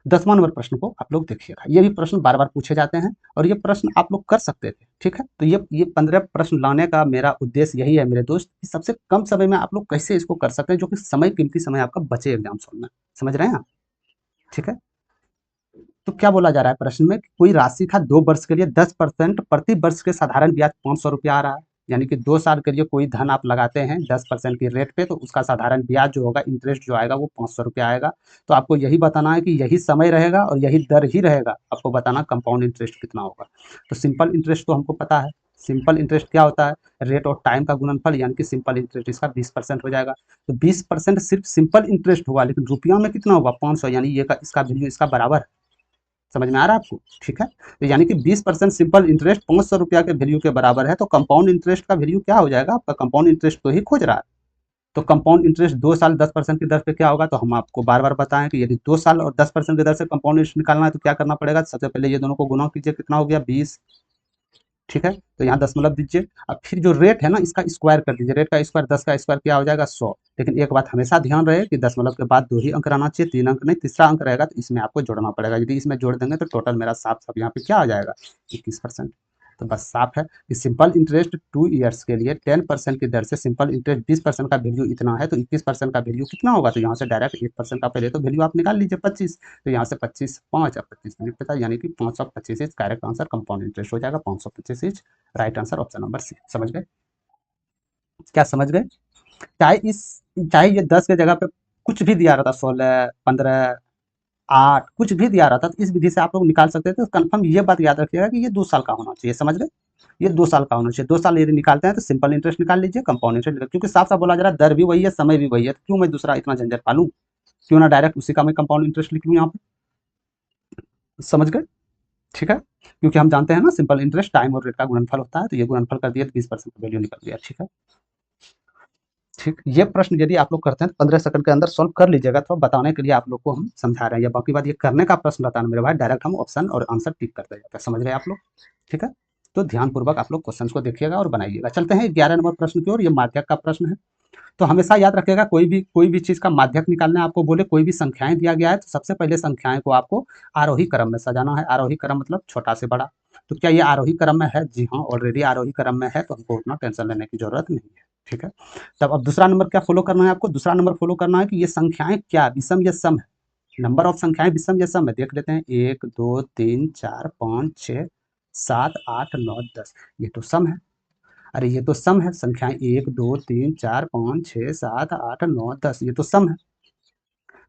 Speaker 1: 10वां नंबर प्रश्न को आप लोग देखिएगा, ये भी प्रश्न बार बार पूछे जाते हैं, और ये प्रश्न आप लोग कर सकते थे। ठीक है, तो ये 15 प्रश्न लाने का मेरा उद्देश्य यही है मेरे दोस्त, कि सबसे कम समय में आप लोग कैसे इसको कर सकते हैं, जो कि समय, कीमती समय आपका बचे एग्जाम सॉल्व में। समझ रहे हैं आप? ठीक है, तो क्या बोला जा रहा है प्रश्न में? कोई राशि था 2 वर्ष के लिए 10% प्रति वर्ष के साधारण ब्याज 500 रुपया आ रहा है, यानी कि 2 साल के लिए कोई धन आप लगाते हैं 10% की रेट पे, तो उसका साधारण ब्याज जो होगा, इंटरेस्ट जो आएगा वो 500 रुपया आएगा। तो आपको यही बताना है कि यही समय रहेगा और यही दर ही रहेगा, आपको बताना कंपाउंड इंटरेस्ट कितना होगा। तो सिंपल इंटरेस्ट तो हमको पता है, सिंपल इंटरेस्ट क्या होता है, रेट और टाइम का गुणनफल, यानी कि सिंपल इंटरेस्ट इसका 20% हो जाएगा। तो 20% सिर्फ सिंपल इंटरेस्ट हुआ, लेकिन रुपयों में कितना होगा, 500, यानी ये का इसका वैल्यू इसका बराबर है। समझ में आ रहा है आपको? ठीक है, तो यानी कि 20% सिंपल इंटरेस्ट 500 रुपया के वैल्यू के बराबर है। तो कंपाउंड इंटरेस्ट का वैल्यू क्या हो जाएगा आपका, कंपाउंड इंटरेस्ट तो ही खोज रहा है। तो कंपाउंड इंटरेस्ट 2 साल 10% की दर पे क्या होगा, तो हम आपको बार बार बताएं कि यदि 2 साल और 10% की दर से कंपाउंड इंटरेस्ट निकालना है तो क्या करना पड़ेगा, सबसे पहले ये दोनों को गुना कीजिए, कितना हो गया 20। ठीक है, तो यहाँ दशमलव दीजिए। अब फिर जो रेट है ना, इसका स्क्वायर कर दीजिए, रेट का स्क्वायर 10 का स्क्वायर क्या हो जाएगा 100। लेकिन एक बात हमेशा ध्यान रहे कि दशमलव के बाद 2 ही अंक रहना चाहिए, 3 अंक नहीं, तीसरा अंक रहेगा तो इसमें आपको जोड़ना पड़ेगा। यदि इसमें जोड़ देंगे तो टोटल मेरा साफ साफ यहाँ पे क्या आ जाएगा 21%। तो बस साफ है कि सिंपल इंटरेस्ट 2 ईयर्स के लिए 10% की दर से सिंपल इंटरेस्ट 20% का वैल्यू इतना है, तो 21% का वैल्यू कितना होगा, तो यहाँ से डायरेक्ट 8% का पहले तो वैल्यू आप निकाल लीजिए 25। तो यहाँ से 25 5 अब 25 नहीं पता, यानी कि 525 is correct answer, compound interest हो जाएगा 525 is right answer, option number C. समझ गए? क्या समझ गए? चाहे इस चाहे ये 10 के जगह पे कुछ भी दिया रहता, 16 15 8 कुछ भी दिया रहता, तो इस विधि से आप लोग निकाल सकते थे। तो कन्फर्म ये बात याद रखिएगा कि ये 2 साल का होना चाहिए। समझ गए? ये 2 साल का होना चाहिए। 2 साल यदि निकालते हैं तो सिंपल इंटरेस्ट निकाल लीजिए, कंपाउंड इंटरेस्ट, क्योंकि साफ साफ बोला जा रहा है दर भी वही है, समय भी वही है, तो क्यों मैं दूसरा इतना झंझट पालूं, क्यों ना डायरेक्ट उसी का मैं कंपाउंड इंटरेस्ट लिख लूं यहाँ पे। समझ गए? ठीक है, क्योंकि हम जानते हैं ना सिंपल इंटरेस्ट टाइम और रेट का गुणनफल होता है, तो ये गुणनफल कर दिया तो 20% वैल्यू निकल गया। ठीक है, ठीक, ये प्रश्न यदि आप लोग करते हैं तो 15 सेकंड के अंदर सॉल्व कर लीजिएगा, तो बताने के लिए आप लोग को हम समझा रहे हैं। या बाकी बात ये करने का प्रश्न रहता है मेरे भाई, डायरेक्ट हम ऑप्शन और आंसर टिक करते जाते हैं। समझ गए आप लोग? ठीक है, तो ध्यानपूर्वक आप लोग क्वेश्चन को देखिएगा और बनाइएगा। चलते हैं 11 नंबर प्रश्न की ओर। ये माध्यक का प्रश्न है। तो हमेशा याद रखिएगा, कोई भी चीज का माध्यक निकालने आपको बोले, कोई भी संख्याएं दिया गया है, तो सबसे पहले संख्याएं को आपको आरोही क्रम में सजाना है। आरोही क्रम मतलब छोटा से बड़ा। तो क्या ये आरोही क्रम में है? जी हाँ, ऑलरेडी आरोही क्रम में है, तो हमको उतना टेंशन लेने की जरूरत नहीं है। ठीक है, तब अब दूसरा नंबर क्या फॉलो करना है आपको, दूसरा नंबर फॉलो करना है कि ये संख्याएं क्या विषम या सम है। नंबर ऑफ संख्याएं विषम या सम है, देख लेते हैं। 1 2 3 4 5 6 7 8 9 10, ये तो सम है। अरे ये तो सम है, संख्याएं 1 2 3 4 5 6 7 8 9 10, ये तो सम है।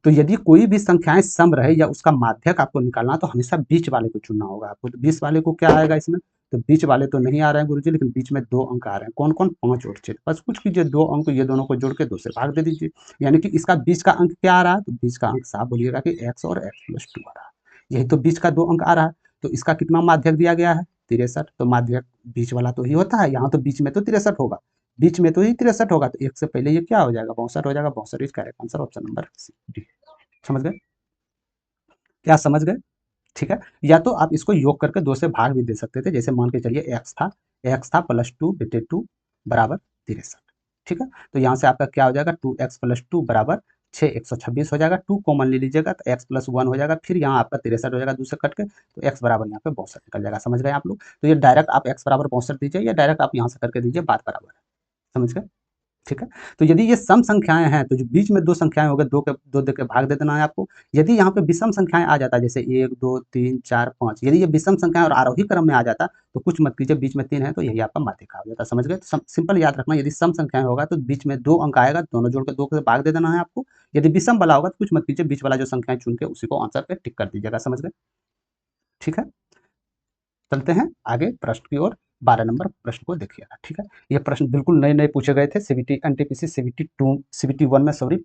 Speaker 1: तो यदि कोई भी संख्याएं सम रहे या उसका माध्यक आपको निकालना, तो हमेशा बीच वाले को चुनना होगा आपको। तो बीच वाले को क्या आएगा इसमें, तो बीच वाले तो नहीं आ रहे हैं गुरुजी, लेकिन बीच में 2 अंक आ रहे हैं। कौन कौन? 5 और 6। बस कुछ कीजिए, 2 अंक ये दोनों को जोड़ के 2 से भाग दे दीजिए, यानी कि इसका बीच का अंक क्या आ रहा है, तो बीच का अंक साफ बोलिएगा कि x और x+2 आ रहा है। यही तो बीच का 2 अंक आ रहा है। तो इसका कितना माध्यक दिया गया है, 63। तो माध्यक बीच वाला तो ही होता है, यहाँ तो बीच में तो 63 होगा, बीच में तो ही 63 होगा, तो एक से पहले ये क्या हो जाएगा, 62 हो जाएगा। 62 is correct answer, option number D. समझ गए? क्या समझ गए? ठीक है, या तो आप इसको योग करके 2 से भाग भी दे सकते थे। जैसे मान के चलिए x था +2/2 बराबर 63। ठीक है, तो यहाँ से आपका क्या हो जाएगा, 2x+2 बराबर 6, 126 हो जाएगा। 2 कॉमन ले लीजिएगा तो x+1 हो जाएगा, फिर यहाँ आपका 63 हो जाएगा 2 से कट के, तो x बराबर यहाँ पे 62 निकल जाएगा। समझ गए आप लोग? तो ये डायरेक्ट आप x बराबर 62 दीजिए, या डायरेक्ट आप यहाँ से करके दीजिए, बात बराबर है। समझ गए? ठीक है, तो यदि ये सम संख्याएं हैं, तो जो बीच में 2 संख्याएं हो गए, 2 दे के भाग दे देना है आपको। यदि यहाँ पे विषम संख्याएं आ जाता है, जैसे 1 2 3 4 5, यदि ये विषम संख्याएं और आरोही क्रम में आ जाता, तो कुछ मत कीजिए, बीच में 3 है तो यही आपका माध्यिका हो जाता। समझ गए? तो सिंपल याद रखना, यदि सम संख्याएं होगा तो बीच में 2 अंक आएगा, दोनों जोड़ के 2 से भाग दे देना है आपको। यदि विषम वाला होगा तो कुछ मत कीजिए, बीच वाला जो संख्याएं चुन के उसी को आंसर पे टिक कर दीजिएगा। समझ गए? ठीक है, चलते हैं आगे प्रश्न की ओर। 12 नंबर प्रश्न को देखिएगा। ठीक है, ये प्रश्न बिल्कुल नए नए पूछे गए थे, सीबीटी एनटीपीसी सीबीटी 1 में, सॉरी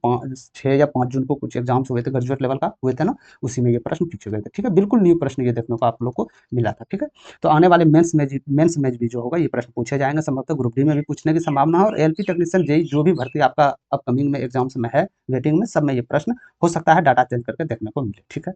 Speaker 1: 6 या 5 जून को कुछ एग्जाम्स हुए थे, ग्रेजुएट लेवल का हुए थे ना, उसी में ये प्रश्न पूछे गए थे। ठीक है, बिल्कुल न्यू प्रश्न ये देखने को आप लोग को मिला था। ठीक है, तो आने वाले मेंस में भी जो होगा ये प्रश्न पूछे जाएंगे, संभवतः ग्रुप डी में भी पूछने की संभावना है, और एलपी टेक्नीशियन जेई जो भी भर्ती आपका अपकमिंग में एग्जाम्स में है, वेटिंग में, सब में ये प्रश्न हो सकता है डाटा चेंज करके देखने को मिले। ठीक है,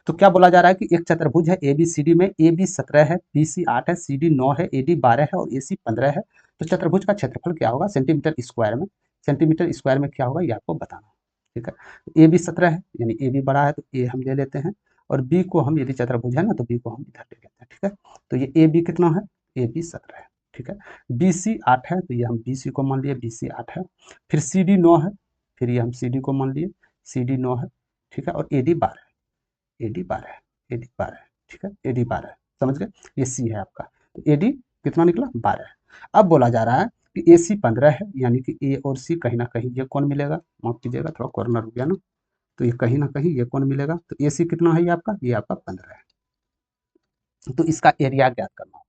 Speaker 1: तो क्या बोला जा रहा है कि एक चतुर्भुज है ए बी सी डी में, ए बी 17 है, बी सी 8 है, सी डी 9 है, ए डी 12 है और ए सी 15 है। तो चतुर्भुज का क्षेत्रफल क्या होगा सेंटीमीटर स्क्वायर में, सेंटीमीटर स्क्वायर में क्या होगा ये आपको बताना है। ठीक है, तो ए बी 17 है, यानी ए बी बड़ा है, तो ए हम ले लेते हैं, और बी को हम, यदि चतुर्भुज है ना तो बी को हम इधर ले लेते हैं। ठीक है, तो ये ए बी कितना है, ए बी 17 है। ठीक है, बी सी 8 है, तो ये हम बी सी को मान लिए, बी सी 8 है। फिर सी डी 9 है, फिर ये हम सी डी को मान लिए, सी डी 9 है। ठीक है, और ए डी 12 है, एडी 12 है, एडी 12 है। ठीक है, एडी 12 है। समझ गए? ये सी है आपका, तो एडी कितना निकला 12 है। अब बोला जा रहा है कि ए सी 15 है, यानी कि ए और सी कहीं ना कहीं ये कौन मिलेगा, माफ कीजिएगा थोड़ा कॉर्नर हो गया ना, तो ये कहीं ना कहीं ये कौन मिलेगा, तो ए सी कितना है, ये आपका 15 है। तो इसका एरिया ज्ञात करना होगा।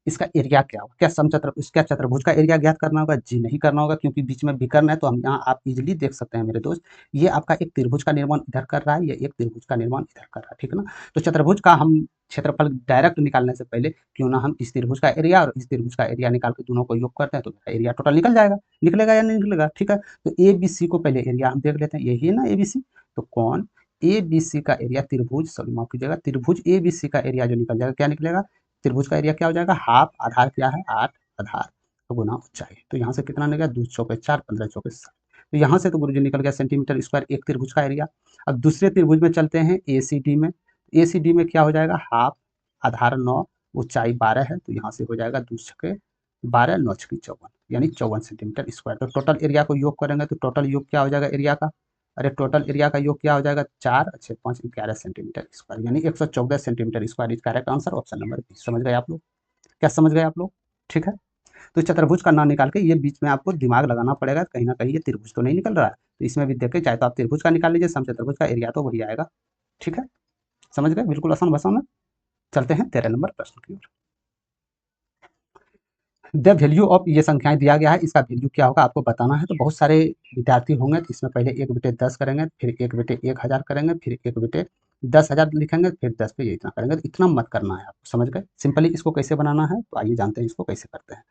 Speaker 1: इसका एरिया क्या होगा, क्या समचतुर, इसका चतुर्भुज का एरिया ज्ञात करना होगा, जी नहीं करना होगा, क्योंकि बीच में विकर्ण है। तो हम यहाँ आप इजीली देख सकते हैं मेरे दोस्त, ये आपका एक त्रिभुज का निर्माण इधर कर रहा है, ये एक त्रिभुज का निर्माण इधर कर रहा है, ठीक है ना। तो चतुर्भुज का हम क्षेत्रफल डायरेक्ट निकालने से पहले क्यों ना हम इस त्रिभुज का एरिया और इस त्रिभुज का एरिया निकाल के दोनों को योग करते हैं, तो एरिया टोटल निकल जाएगा, निकलेगा या नहीं निकलेगा, ठीक है। तो ए बी सी को पहले एरिया हम देख लेते हैं, यही है ना ए बी सी। तो कौन ए बी सी का एरिया त्रिभुज, सॉरी माफ कीजिएगा, त्रिभुज ए बी सी का एरिया जो निकल जाएगा, क्या निकलेगा, त्रिभुज का एरिया क्या हो जाएगा, हाफ, आधार क्या है 8, आधार तो गुना ऊंचाई। तो यहाँ से कितना निकलेगा, 2 चौके 4, 15 चौके 7। तो यहाँ से तो गुरुजी निकल गया सेंटीमीटर स्क्वायर एक त्रिभुज का एरिया। अब दूसरे त्रिभुज में चलते हैं ए सी डी में। ए सी डी में क्या हो जाएगा, हाफ, आधार 9, ऊंचाई 12 है, तो यहाँ से हो जाएगा 2 छके 12, 9 छकी 54, यानी 54 सेंटीमीटर स्क्वायर। तो टोटल एरिया को योग करेंगे तो टोटल योग क्या हो जाएगा एरिया का, अरे टोटल एरिया का योग क्या हो जाएगा, 4 अच्छे 5 11 सेंटीमीटर स्क्वायर, यानी 114 centimetre square. Is correct answer option number B. समझ गए आप लोग, क्या समझ गए आप लोग, ठीक है। तो चतुर्भुज का नाम निकाल के ये बीच में आपको दिमाग लगाना पड़ेगा, कहीं ना कहीं ये त्रिभुज तो नहीं निकल रहा है, तो इसमें भी देखे चाहे तो आप त्रिभुज का निकाल लीजिए, समचतुर्भुज का एरिया तो वही आएगा, ठीक है। समझ गए, बिल्कुल आसान भाषा में। चलते हैं 13 नंबर प्रश्न की ओर। द वैल्यू ऑफ, ये संख्याएं दिया गया है, इसका वैल्यू क्या होगा आपको बताना है। तो बहुत सारे विद्यार्थी होंगे, तो इसमें पहले 1/10 करेंगे, फिर 1/1000 करेंगे, फिर 1/10,000 लिखेंगे, फिर 10 पे ये इतना करेंगे। तो इतना मत करना है आपको, समझ गए। सिंपली इसको कैसे बनाना है, तो आइए जानते हैं इसको कैसे करते हैं।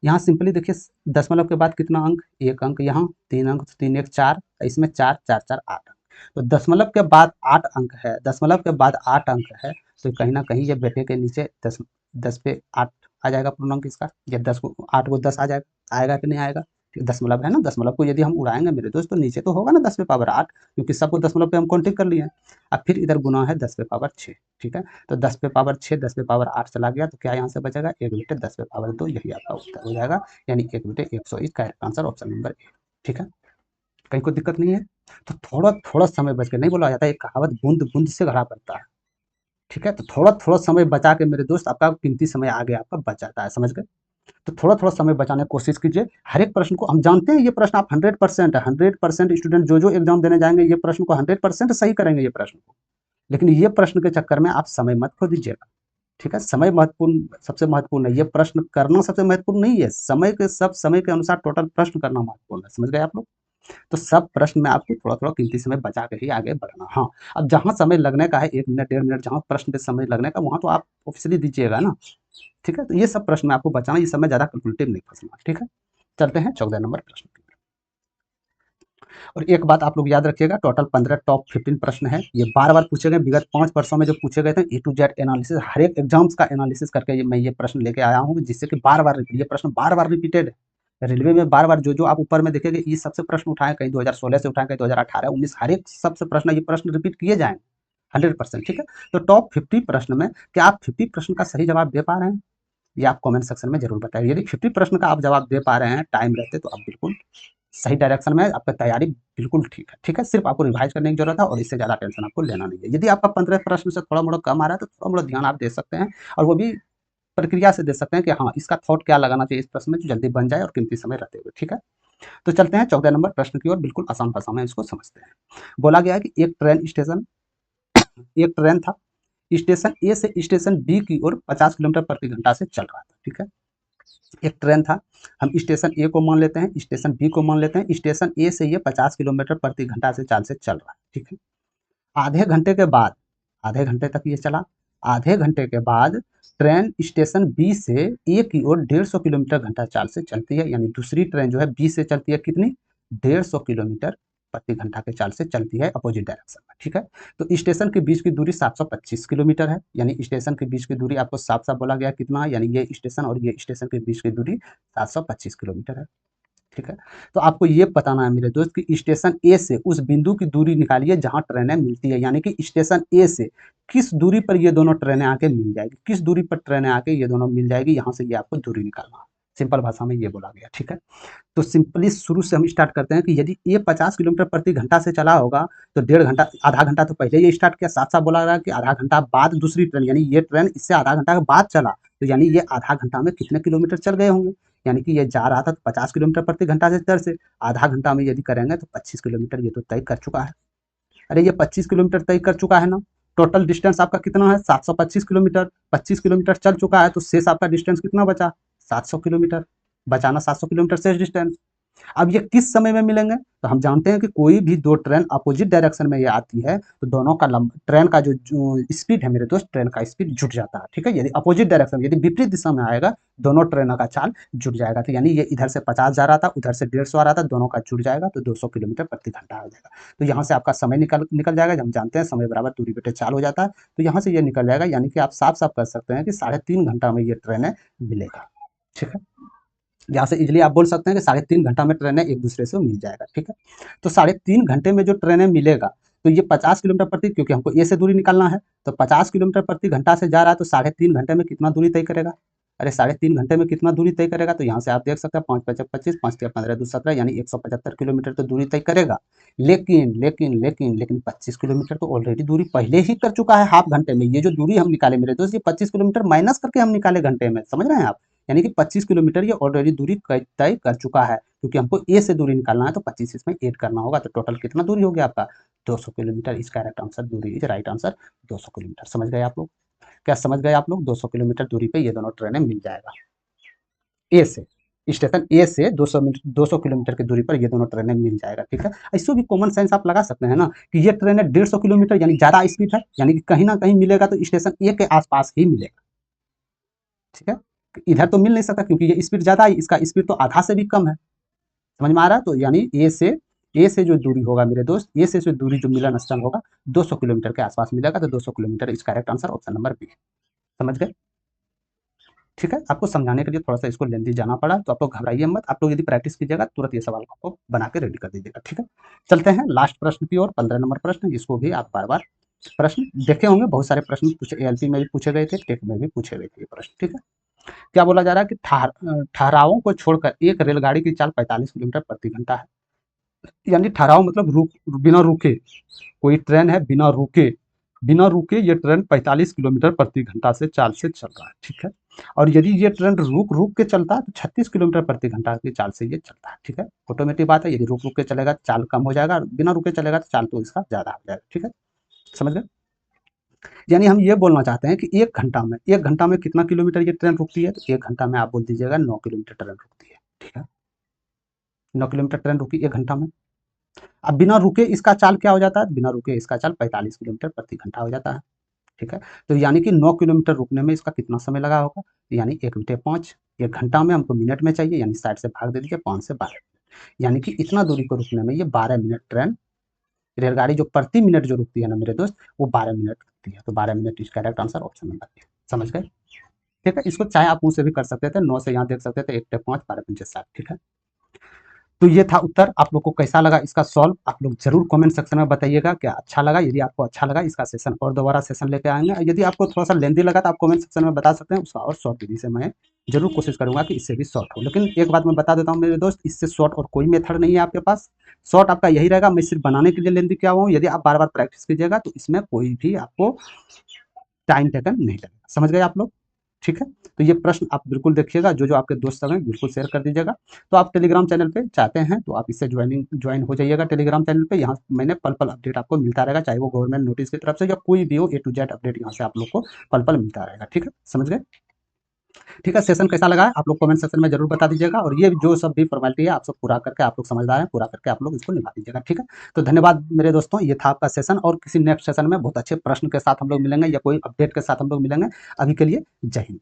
Speaker 1: यहाँ सिंपली देखिए, दशमलव के बाद कितना अंक, एक अंक, यहाँ 3 अंक, 3 1 4, इसमें 4 4 4 8 अंक। तो दशमलव के बाद 8 अंक है, दशमलव के बाद 8 अंक है, तो कहीं ना कहीं ये बेटे के नीचे 10 पे 8 आ जाएगा पूर्णांक इसका, या 10 को 8 को 10 आ जाएगा, आएगा कि नहीं आएगा, दशमलव है ना, दशमलव को यदि हम उड़ाएंगे मेरे दोस्त तो नीचे तो होगा ना 10 पे पावर 8, क्योंकि सबको दशमलव पे हम काउंटिंग कर लिए हैं। अब फिर इधर गुना है 10 पे पावर 6, ठीक है। तो 10 पे पावर 6, 10 पे पावर 8 चला गया, तो क्या यहाँ से बचेगा, 1/10 पे पावर 2, यही आपका उत्तर हो जाएगा, यानी 1/100। इसका आंसर ऑप्शन नंबर ए, ठीक है। कहीं कोई दिक्कत नहीं है। तो थोड़ा थोड़ा समय बच के, नहीं बोला जाता एक कहावत, बूंद बूंद से घड़ा भरता है, ठीक है। तो थोड़ा थोड़ा समय बचा के मेरे दोस्त, आपका कीमती समय आगे आपका बच जाता है, समझ गए। तो थोड़ा थोड़ा समय बचाने की कोशिश कीजिए। हर एक प्रश्न को हम जानते हैं, ये प्रश्न आप 100% है, 100% स्टूडेंट जो एग्जाम देने जाएंगे ये प्रश्न को 100% सही करेंगे ये प्रश्न को, लेकिन ये प्रश्न के चक्कर में आप समय मत खो दीजिएगा, ठीक है। समय महत्वपूर्ण, सबसे महत्वपूर्ण है, ये प्रश्न करना सबसे महत्वपूर्ण नहीं है, समय के सब समय के अनुसार टोटल प्रश्न करना महत्वपूर्ण है, समझ गए आप लोग। तो सब प्रश्न में आपको थोड़ा थोड़ा कीमती समय बचा के ही आगे बढ़ना। हाँ, अब जहाँ समय लगने का है 1 मिनट 1.5 मिनट, जहाँ प्रश्न पे समय लगने का वहाँ तो आप ऑफिशियली दीजिएगा ना, ठीक है। तो ये सब प्रश्न में आपको बचाना, ये समय ज़्यादा कैलकुलेटिव नहीं फंसना, ठीक है। चलते हैं 14 नंबर प्रश्न की। और एक बात आप लोग याद रखिएगा, टोटल 15 टॉप 15 प्रश्न है, ये बार बार पूछे गए, विगत 5 वर्षों में जो पूछे गए थे ए टू जेड एनालिसिस, हर एक एग्जाम्स का एनालिसिस करके मैं ये प्रश्न लेके आया हूँ, जिससे कि बार बार ये प्रश्न बार बार रिपीटेड है रेलवे में, बार बार जो आप ऊपर में देखेंगे ये सबसे प्रश्न उठाए, कहीं 2016 से उठाए, कहीं 2018 19, हर एक सबसे प्रश्न, ये प्रश्न रिपीट किए जाएंगे 100%, ठीक है। तो टॉप 50 प्रश्न में क्या आप 50 प्रश्न का सही जवाब दे पा रहे हैं, ये आप कमेंट सेक्शन में जरूर बताइए। यदि 50 प्रश्न का आप जवाब दे पा रहे हैं टाइम रहते, तो आप बिल्कुल सही डायरेक्शन में, आपका तैयारी बिल्कुल ठीक है, ठीक है। सिर्फ आपको रिवाइज करने की जरूरत है, और इससे ज़्यादा टेंशन आपको लेना नहीं है। यदि आपका 15 प्रश्न से थोड़ा मोड़ा कम आ रहा है, तो थोड़ा मोड़ा ध्यान आप दे सकते हैं, और वो भी प्रक्रिया से दे सकते हैं कि हाँ इसका थॉट क्या लगाना चाहिए इस प्रश्न में, जो जल्दी बन जाए और कीमती समय रहते हुए, ठीक है। तो चलते हैं 14 नंबर प्रश्न की ओर, बिल्कुल आसान भाषा में इसको समझते हैं। बोला गया है कि एक ट्रेन था, स्टेशन ए से स्टेशन बी की ओर 50 किलोमीटर प्रति घंटा से चल रहा था, ठीक है। एक ट्रेन था, हम स्टेशन ए को मान लेते हैं, स्टेशन बी को मान लेते हैं, स्टेशन ए से ये 50 किलोमीटर प्रति घंटा से चाल से चल रहा है, ठीक है। आधे घंटे के बाद, आधे घंटे तक ये चला, आधे घंटे के बाद ट्रेन स्टेशन बी से ए की ओर 150 किलोमीटर घंटा चाल से चलती है, यानी दूसरी ट्रेन जो है बी से चलती है कितनी, 150 किलोमीटर प्रति घंटा के चाल से चलती है अपोजिट डायरेक्शन में, ठीक है। तो स्टेशन के बीच की दूरी 725 किलोमीटर है, यानी स्टेशन के बीच की दूरी आपको साफ साफ बोला गया कितना है, यानी ये स्टेशन और ये स्टेशन के बीच की दूरी 725 किलोमीटर है, ठीक है। तो आपको ये बताना है मेरे दोस्त कि स्टेशन ए से उस बिंदु की दूरी निकालिए जहां ट्रेनें मिलती है, यानी कि स्टेशन ए से किस दूरी पर ये दोनों ट्रेनें आके मिल जाएगी, किस दूरी पर ट्रेनें आके ये दोनों मिल जाएगी, यहाँ से ये आपको दूरी निकालना है, सिंपल भाषा में ये बोला गया, ठीक है। तो सिंपली शुरू से हम स्टार्ट करते हैं कि यदि ये 50 किलोमीटर प्रति घंटा से चला होगा तो 1.5 घंटा, आधा घंटा तो पहले ये स्टार्ट किया, साफ साफ बोला रहा है कि आधा घंटा बाद दूसरी ट्रेन, यानी ये ट्रेन इससे आधा घंटा के बाद चला, तो यानी ये आधा घंटा में कितने किलोमीटर चल गए होंगे। यानी कि ये जा रहा था 50 किलोमीटर प्रति घंटा से दर से, आधा घंटा में यदि करेंगे तो 25 किलोमीटर ये तो तय कर चुका है। अरे ये 25 किलोमीटर तय कर चुका है ना। टोटल डिस्टेंस आपका कितना है, 725 किलोमीटर। 25 किलोमीटर चल चुका है तो शेष आपका डिस्टेंस कितना बचा, 700 किलोमीटर। बचाना 700 किलोमीटर शेष डिस्टेंस। अब ये किस समय में मिलेंगे, तो हम जानते हैं कि कोई भी दो ट्रेन अपोजिट डायरेक्शन में ये आती है तो दोनों का ट्रेन का जो स्पीड है मेरे दोस्त, ट्रेन का स्पीड जुट जाता है, ठीक है। यदि अपोजिट डायरेक्शन, यदि विपरीत दिशा में आएगा, दोनों ट्रेनों का चाल जुट जाएगा। तो यानी ये इधर से 50 जा रहा था, उधर से 150 आ रहा था, दोनों का जुट जाएगा तो 200 किलोमीटर प्रति घंटा आ जाएगा। तो यहाँ से आपका समय निकल जाएगा। हम जानते हैं समय बराबर दूरी बटे चाल हो जाता है, तो यहाँ से ये निकल जाएगा। यानी कि आप साफ साफ कर सकते हैं कि 3.5 घंटा में ये ट्रेनें मिलेगा, ठीक है। यहाँ से इजिली आप बोल सकते हैं कि 3.5 घंटा में ट्रेनें एक दूसरे से मिल जाएगा, ठीक है। तो 3.5 घंटे में जो ट्रेनें मिलेगा, तो ये 50 किलोमीटर प्रति, क्योंकि हमको ए से दूरी निकालना है, तो 50 किलोमीटर प्रति घंटा से जा रहा है तो 3.5 घंटे में कितना दूरी तय करेगा। अरे 3.5 घंटे में कितना दूरी तय करेगा, तो यहाँ से आप देख सकते हैं 5 × 5 = 25, 5 × 15 = 2 17, यानी 175 किलोमीटर तो दूरी तय करेगा। लेकिन 25 किलोमीटर तो ऑलरेडी दूरी पहले ही कर चुका है हाफ घंटे में। ये जो दूरी हम निकाले मेरे दोस्त, ये 25 किलोमीटर माइनस करके हम निकाले घंटे में, समझ रहे हैं आप। यानी कि 25 किलोमीटर ये ऑलरेडी दूरी तय कर चुका है, क्योंकि हमको ए से दूरी निकालना है तो 25 इसमें ऐड करना होगा, तो टोटल कितना दूरी हो गया आपका 200 किलोमीटर। इसका करेक्ट आंसर दूरी इज राइट आंसर 200 किलोमीटर। समझ गए आप लोग, क्या समझ गए आप लोग। 200 किलोमीटर दूरी पे ये दोनों ट्रेनें मिल जाएगा। ए से स्टेशन ए से 200 किलोमीटर की दूरी पर ये दोनों ट्रेनें मिल जाएगा, ठीक है। ऐसे भी कॉमन सेंस आप लगा सकते हैं ना कि ये ट्रेनें 150 किलोमीटर यानी ज़्यादा स्पीड है, यानी कि कहीं ना कहीं मिलेगा तो स्टेशन ए के आसपास ही मिलेगा, ठीक है। इधर तो मिल नहीं सकता क्योंकि ये स्पीड ज़्यादा है, इसका स्पीड तो आधा से भी कम है। समझ में आ रहा है। तो यानी ए से जो दूरी होगा मेरे दोस्त, ए से जो दूरी जो मिलन स्थल होगा 200 किलोमीटर के आसपास मिलेगा, तो 200 किलोमीटर इसका correct answer option number B है। समझ गए, ठीक है। आपको समझाने के लिए थोड़ा सा इसको लेंथी जाना पड़ा, तो आप लोग घबराइए मत। आप लोग यदि प्रैक्टिस कीजिएगा तुरंत ये सवाल को बना के रेडी कर दीजिएगा, ठीक है। चलते हैं लास्ट प्रश्न की ओर, 15 नंबर प्रश्न। इसको भी आप बार बार प्रश्न देखे होंगे, बहुत सारे प्रश्न पूछे, एएलपी में भी पूछे गए थे, टेक में भी पूछे गए थे ये प्रश्न, ठीक है। क्या बोला जा रहा है कि ठहरावों को छोड़कर एक रेलगाड़ी की चाल 45 किलोमीटर प्रति घंटा है। यानी ठहराव मतलब बिना रुके, कोई ट्रेन है बिना रुके ये ट्रेन 45 किलोमीटर प्रति घंटा से चाल से चल रहा है, ठीक है। और यदि ये ट्रेन रुक रुक के चलता है तो 36 किलोमीटर प्रति घंटा की चाल से ये चलता है, ठीक है। ऑटोमेटिक बात है, यदि रुक रुक के चलेगा तो चाल कम हो जाएगा, बिना रुके चलेगा तो चाल तो इसका ज़्यादा हो जाएगा, ठीक है। समझ गए। यानी हम ये बोलना चाहते हैं कि एक घंटा में कितना किलोमीटर ये ट्रेन रुकती है, तो 1 घंटा में आप बोल दीजिएगा 9 किलोमीटर ट्रेन रुकती है, ठीक है। 9 किलोमीटर ट्रेन रुकी 1 घंटा में। अब बिना रुके इसका चाल क्या हो जाता है, बिना रुके इसका चाल 45 किलोमीटर प्रति घंटा हो जाता है, ठीक है। तो यानी कि 9 किलोमीटर रुकने में इसका कितना समय लगा होगा, यानी 1 बटे 5। 1 घंटा में हमको मिनट में चाहिए, यानी 60 से भाग दे दीजिए, 5 से 12 मिनट, यानी कि इतना दूरी को रुकने में ये 12 मिनट ट्रेन, रेलगाड़ी जो प्रति मिनट जो रुकती है ना मेरे दोस्त, वो 12 मिनट रुकती है। तो 12 मिनट इसका करेक्ट आंसर ऑप्शन नंबर है। समझ गए, ठीक है। इसको चाहे आप मुँह से भी कर सकते थे, 9 से यहाँ देख सकते थे, 1 बटे 5, 12 पंचे 60, ठीक है। तो ये था उत्तर। आप लोग को कैसा लगा इसका सॉल्व, आप लोग जरूर कमेंट सेक्शन में बताइएगा। क्या अच्छा लगा, यदि आपको अच्छा लगा इसका सेशन और दोबारा सेशन लेके आएंगे। यदि आपको थोड़ा सा लेंथी लगा तो आप कमेंट सेक्शन में बता सकते हैं, उसका और शॉर्ट विधि से मैं जरूर कोशिश करूंगा कि इससे भी शॉर्ट हो। लेकिन एक बात मैं बता देता हूँ मेरे दोस्त, इससे शॉर्ट और कोई मेथड नहीं है आपके पास। शॉर्ट आपका यही रहेगा, मैं सिर्फ बनाने के लिए लेंथी क्या हुआ हूँ। यदि आप बार बार प्रैक्टिस कीजिएगा तो इसमें कोई भी आपको टाइम टेकन नहीं लगेगा। समझ गए आप लोग, ठीक है। तो ये प्रश्न आप बिल्कुल देखिएगा, जो आपके दोस्त सब हैं बिल्कुल शेयर कर दीजिएगा। तो आप टेलीग्राम चैनल पे चाहते हैं तो आप इससे ज्वाइन हो जाइएगा टेलीग्राम चैनल पे। यहाँ मैंने पल पल अपडेट आपको मिलता रहेगा, चाहे वो गवर्नमेंट नोटिस की तरफ से या कोई भी हो, A to Z अपडेट यहाँ से आप लोग को पल पल मिलता रहेगा, ठीक है। समझ गए, ठीक है। सेशन कैसा लगा आप लोग कमेंट सेक्शन में जरूर बता दीजिएगा, और ये जो सब भी फॉर्मेलिटी है आप सब पूरा करके, आप लोग समझदार हैं, पूरा करके आप लोग इसको निभा दीजिएगा, ठीक है। तो धन्यवाद मेरे दोस्तों, ये था आपका सेशन, और किसी नेक्स्ट सेशन में बहुत अच्छे प्रश्न के साथ हम लोग मिलेंगे या कोई अपडेट के साथ हम लोग मिलेंगे। अभी के लिए जय हिंद।